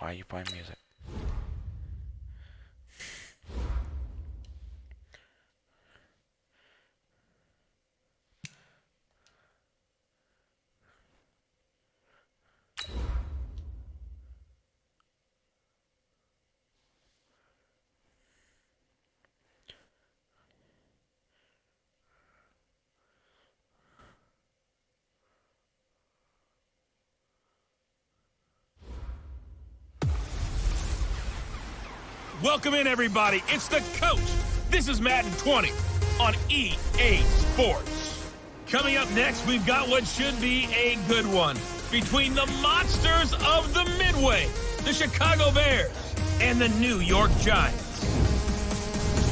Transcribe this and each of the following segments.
Why are you playing music? Welcome in, everybody. It's the coach. This is Madden 20 on EA Sports. Coming up next, we've got what should be a good one between the monsters of the Midway, the Chicago Bears, and the New York Giants.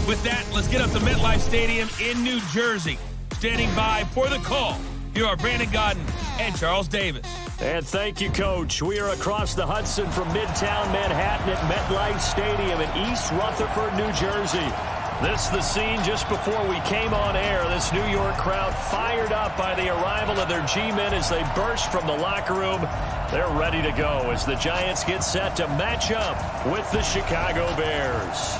With that, let's get up to MetLife Stadium in New Jersey. Standing by for the call, here are Brandon Godden and Charles Davis. And thank you, Coach. We are across the Hudson from Midtown Manhattan at MetLife Stadium in East Rutherford, New Jersey. This is the scene just before we came on air. This New York crowd fired up by the arrival of their G-men as they burst from the locker room. They're ready to go as the Giants get set to match up with the Chicago Bears.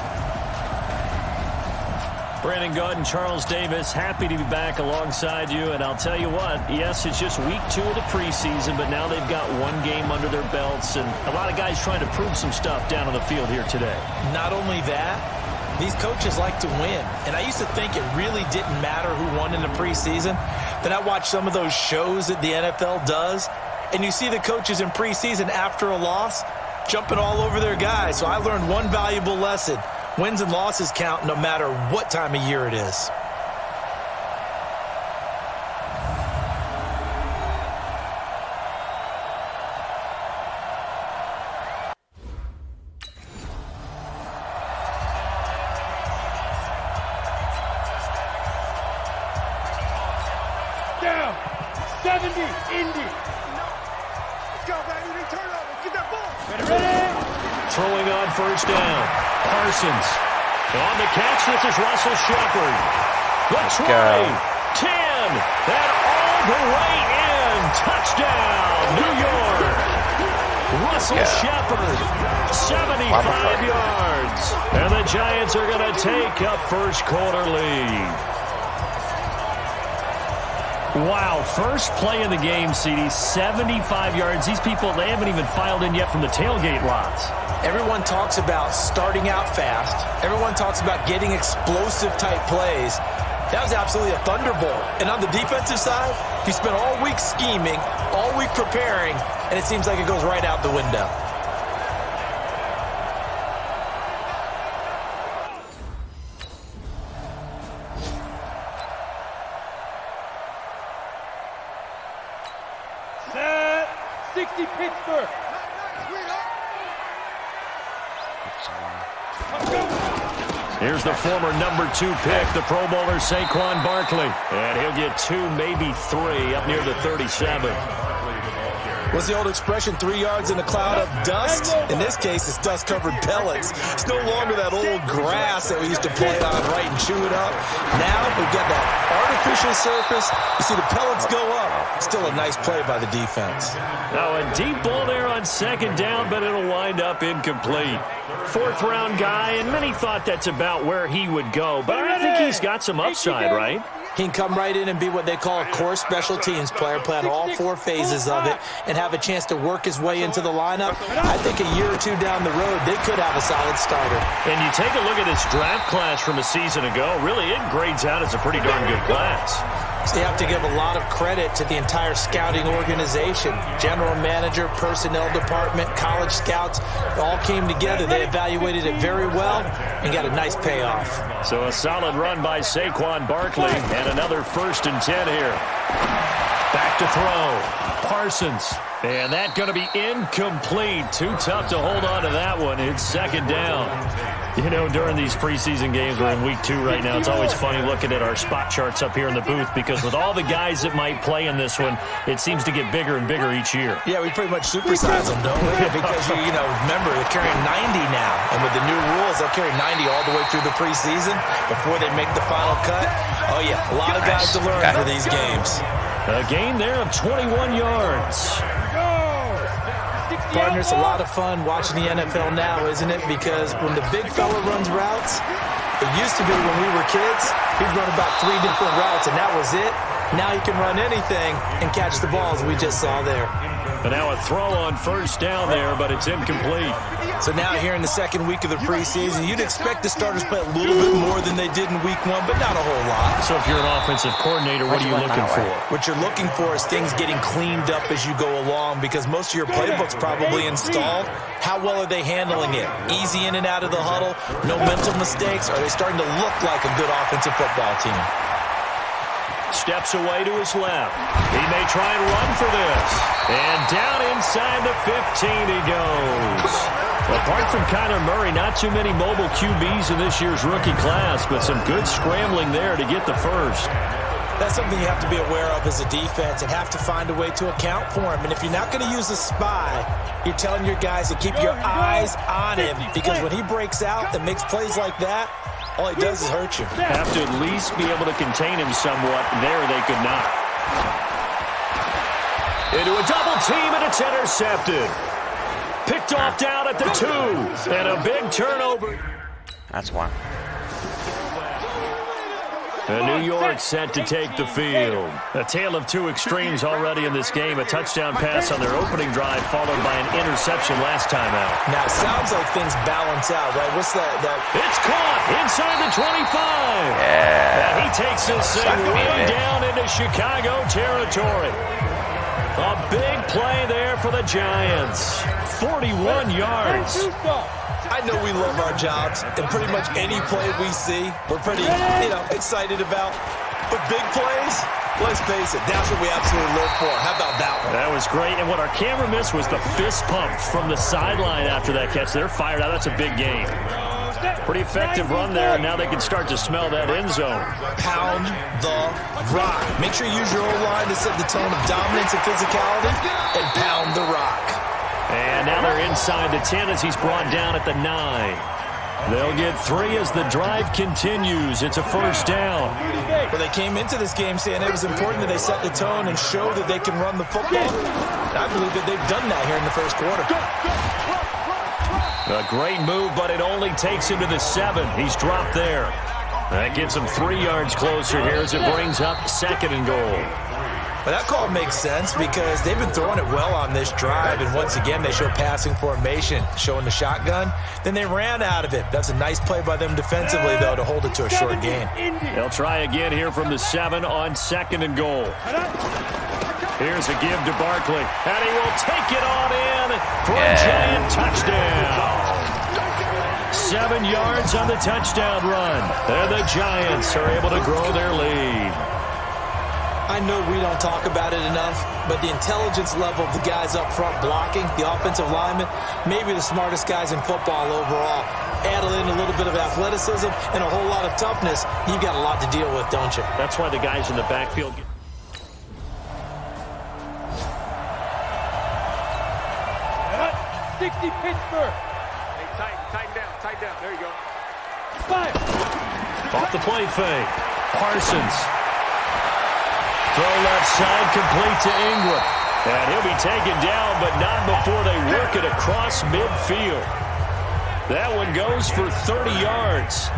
Brandon Godden, Charles Davis, happy to be back alongside you. And I'll tell you what, yes, it's just week 2 of the preseason, but now they've got one game under their belts. And a lot of guys trying to prove some stuff down on the field here today. Not only that, these coaches like to win. And I used to think it really didn't matter who won in the preseason. Then I watched some of those shows that the NFL does, and you see the coaches in preseason after a loss jumping all over their guys. So I learned one valuable lesson. Wins and losses count no matter what time of year it is. Down, 70, Indy. Let's go, baby. Turn over. Get that ball. Ready? Throwing on first down. Parsons. On the catch, this is Russell Shepard. The 20, 10, and all the way in. Touchdown, New York. Russell Shepard, 75 yards. And the Giants are going to take a first quarter lead. Wow, first play of the game, CD, 75 yards. These people, they haven't even filed in yet from the tailgate lots. Everyone talks about starting out fast. Everyone talks about getting explosive-type plays. That was absolutely a thunderbolt. And on the defensive side, you spent all week scheming, all week preparing, and it seems like it goes right out the window. Set. 60 Pittsburgh. Here's the former number 2 pick, the Pro Bowler Saquon Barkley. And he'll get 2, maybe 3, up near the 37. What's the old expression, 3 yards in a cloud of dust? In this case, it's dust-covered pellets. It's no longer that old grass that we used to play on, right, and chew it up. Now we've got that artificial surface. You see the pellets go up. Still a nice play by the defense. Now a deep ball there on second down, but it'll wind up incomplete. 4th-round guy, and many thought that's about where he would go. But I think he's got some upside, right? He can come right in and be what they call a core special teams player, play on all 4 phases of it, and have a chance to work his way into the lineup. I think a year or 2 down the road, they could have a solid starter. And you take a look at this draft class from a season ago, really it grades out as a pretty darn good class. So you have to give a lot of credit to the entire scouting organization. General manager, personnel department, college scouts, all came together. They evaluated it very well and got a nice payoff. So a solid run by Saquon Barkley and another 1st and 10 here. Back to throw. Parsons. And that going to be incomplete. Too tough to hold on to that one. It's 2nd down. You know, during these preseason games, we're in week 2 right now. It's always funny looking at our spot charts up here in the booth because with all the guys that might play in this one, it seems to get bigger and bigger each year. Yeah, we pretty much supersize them, don't we? Because, you know, remember, they're carrying 90 now. And with the new rules, they'll carry 90 all the way through the preseason before they make the final cut. Oh, yeah, a lot of guys to learn for these games. A gain there of 21 yards. Go! 60 partner, it's a lot of fun watching the NFL now, isn't it? Because when the big fella runs routes, it used to be when we were kids, he'd run about 3 different routes, and that was it. Now he can run anything and catch the balls we just saw there. And now a throw on first down there, but it's incomplete. So now here in the second week of the preseason, you'd expect the starters play a little bit more than they did in week 1, but not a whole lot. So if you're an offensive coordinator, what are you looking for? What you're looking for is things getting cleaned up as you go along, because most of your playbook's probably installed. How well are they handling it? Easy in and out of the huddle? No mental mistakes? Are they starting to look like a good offensive football team? Steps away to his left. He may try and run for this. And down inside the 15 he goes. Apart from Kyler Murray, not too many mobile QBs in this year's rookie class, but some good scrambling there to get the first. That's something you have to be aware of as a defense and have to find a way to account for him. And if you're not going to use a spy, you're telling your guys to keep your eyes on him, because when he breaks out and makes plays like that, all he does is hurt you. Have to at least be able to contain him somewhat. There they could not. Into a double team, and it's intercepted. Picked off down at the 2. And a big turnover. That's one. New York set to take the field. A tale of two extremes already in this game. A touchdown pass on their opening drive, followed by an interception last time out. Now, it sounds like things balance out, right? What's that? It's caught inside the 25. Yeah. And he takes this thing way down into Chicago territory. A big play there for the Giants. 41 yards. I know we love our jobs, and pretty much any play we see, we're pretty, excited about. But big plays, let's face it, that's what we absolutely live for. How about that one? That was great, and what our camera missed was the fist pump from the sideline after that catch. They're fired out. That's a big game. Pretty effective run there, and now they can start to smell that end zone. Pound the rock. Make sure you use your O-line to set the tone of dominance and physicality, and pound the rock. And now they're inside the 10 as he's brought down at the 9. They'll get 3 as the drive continues. It's a first down. Well, they came into this game saying it was important that they set the tone and show that they can run the football. And I believe that they've done that here in the first quarter. A great move, but it only takes him to the 7. He's dropped there. That gets him 3 yards closer here as it brings up 2nd and goal. But that call makes sense because they've been throwing it well on this drive, and once again they show passing formation, showing the shotgun. Then they ran out of it. That's a nice play by them defensively, though, to hold it to a short gain. They'll try again here from the 7 on 2nd and goal. Here's a give to Barkley, and he will take it on in for a giant touchdown. 7 yards on the touchdown run, and the Giants are able to grow their lead. I know we don't talk about it enough, but the intelligence level of the guys up front blocking, the offensive linemen, maybe the smartest guys in football overall. Add in a little bit of athleticism and a whole lot of toughness, you've got a lot to deal with, don't you? That's why the guys in the backfield get... 60 Pittsburgh. Hey, tighten down. There you go. Fire. Off the play fake. Parsons. Throw left side, complete to Ingram. And he'll be taken down, but not before they work it across midfield. That one goes for 30 yards.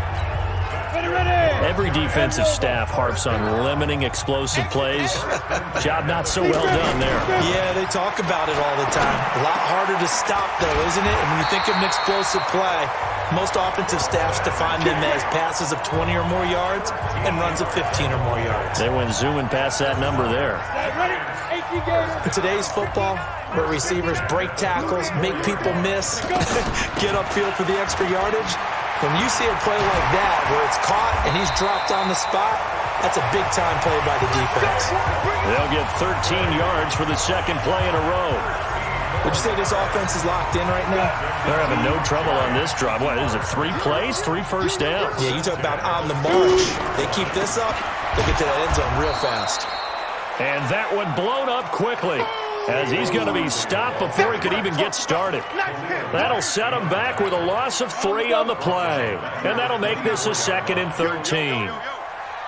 Every defensive staff harps on limiting explosive plays. Job not so well done there. Yeah, they talk about it all the time. A lot harder to stop, though, isn't it? And when you think of an explosive play, most offensive staffs define them as passes of 20 or more yards and runs of 15 or more yards. They went zooming past that number there. In today's football, where receivers break tackles, make people miss, get upfield for the extra yardage, when you see a play like that where it's caught and he's dropped on the spot, that's a big-time play by the defense. They'll get 13 yards for the second play in a row. Would you say this offense is locked in right now? They're having no trouble on this drive. What is it, 3 plays, 3 first downs? Yeah, you talk about on the march. They keep this up, they'll get to that end zone real fast. And that one blown up quickly, as he's going to be stopped before he could even get started. That'll set him back with a loss of 3 on the play. And that'll make this a 2nd and 13.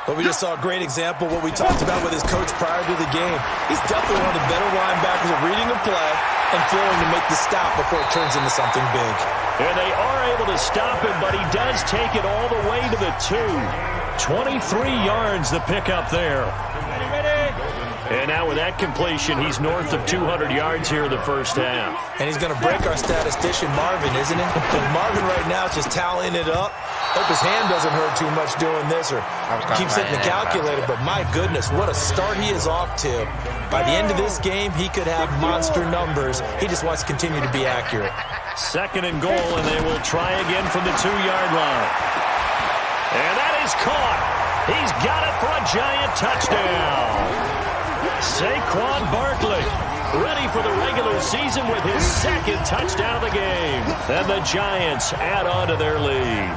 But we just saw a great example of what we talked about with his coach prior to the game. He's definitely one of the better linebackers at reading a play and flowing to make the stop before it turns into something big. And they are able to stop him, but he does take it all the way to the 2. 23 yards the pickup there. And now with that completion, he's north of 200 yards here in the first half. And he's going to break our statistician, Marvin, isn't he? Marvin right now is just tallying it up. Hope his hand doesn't hurt too much doing this or keeps hitting the calculator. But my goodness, what a start he is off to. By the end of this game, he could have monster numbers. He just wants to continue to be accurate. 2nd and goal, and they will try again from the 2-yard line. And that is caught. He's got it for a giant touchdown. Saquon Barkley ready for the regular season with his 2nd touchdown of the game. And the Giants add on to their lead.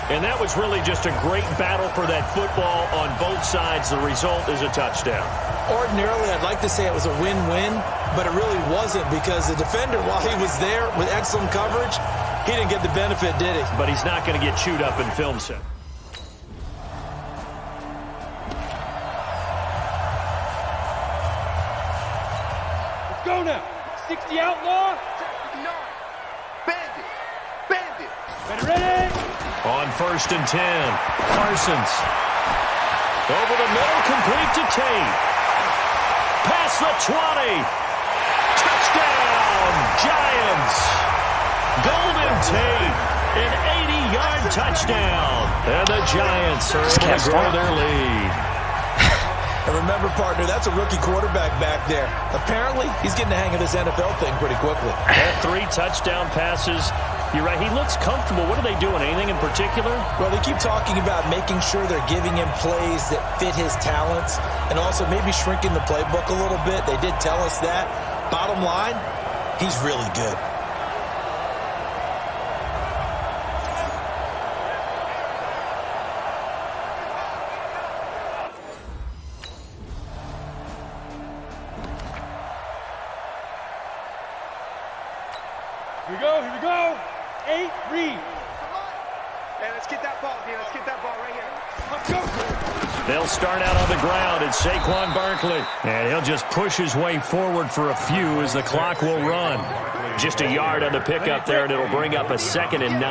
And that was really just a great battle for that football on both sides. The result is a touchdown. Ordinarily, I'd like to say it was a win-win, but it really wasn't because the defender, while he was there with excellent coverage, he didn't get the benefit, did he? But he's not going to get chewed up in film set. Go now. 60 outlaw. Bandit. Bandit. Ready. On 1st and 10, Parsons. Over the middle, complete to Tate. Past the 20. Touchdown, Giants. Golden Tate, an 80-yard touchdown. And the Giants are able to grow their lead. And remember, partner, that's a rookie quarterback back there. Apparently, he's getting the hang of this NFL thing pretty quickly. All 3 touchdown passes. You're right, he looks comfortable. What are they doing? Anything in particular? Well, they keep talking about making sure they're giving him plays that fit his talents and also maybe shrinking the playbook a little bit. They did tell us that. Bottom line, he's really good. Here we go. 8, read. Hey, let's get that ball here. Let's get that ball right here. Let's go. They'll start out on the ground. It's Saquon Barkley. And he'll just push his way forward for a few as the clock will run. Just a yard on the pickup there, and it'll bring up a 2nd and 9.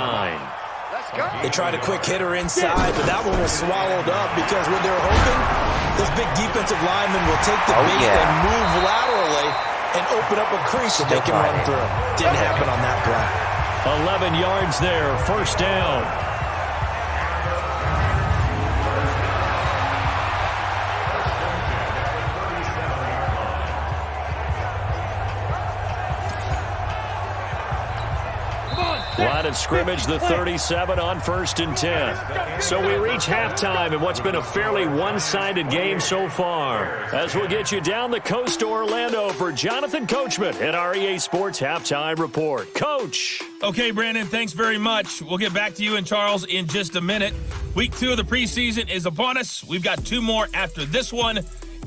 Let's go. They tried a quick hitter inside, but that one was swallowed up because when they're hoping, this big defensive lineman will take the bait and move laterally and open up a crease that they can run through. Didn't happen on that play. 11 yards there, 1st down. Line of scrimmage, the 37 on 1st and 10. So we reach halftime in what's been a fairly one-sided game so far. As we'll get you down the coast to Orlando for Jonathan Coachman at our EA Sports Halftime Report. Coach. Okay, Brandon, thanks very much. We'll get back to you and Charles in just a minute. Week 2 of the preseason is upon us. We've got 2 more after this one,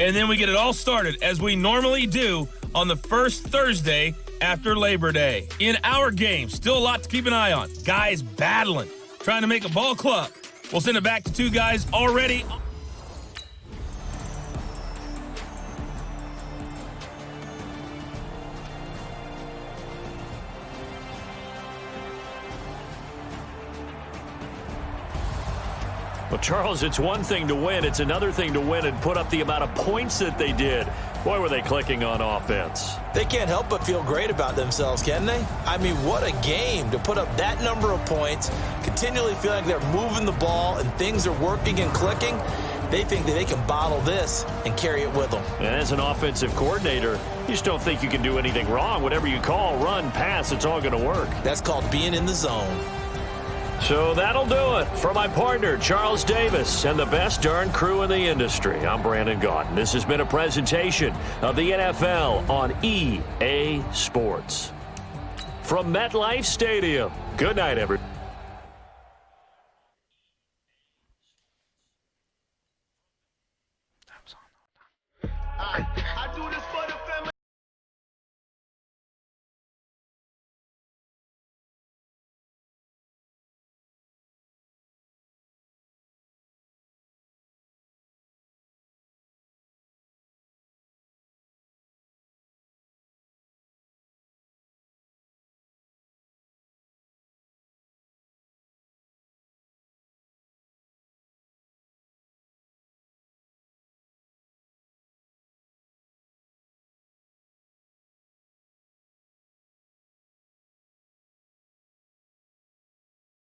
and then we get it all started as we normally do on the first Thursday after Labor Day. In our game, still a lot to keep an eye on. Guys battling, trying to make a ball club. We'll send it back to 2 guys already. Well, Charles, it's one thing to win. It's another thing to win and put up the amount of points that they did. Boy, were they clicking on offense. They can't help but feel great about themselves, can they? I mean, what a game to put up that number of points, continually feel like they're moving the ball and things are working and clicking. They think that they can bottle this and carry it with them. And as an offensive coordinator, you just don't think you can do anything wrong. Whatever you call, run, pass, it's all going to work. That's called being in the zone. So that'll do it. For my partner, Charles Davis, and the best darn crew in the industry, I'm Brandon Gaudin. This has been a presentation of the NFL on EA Sports. From MetLife Stadium, good night, everyone.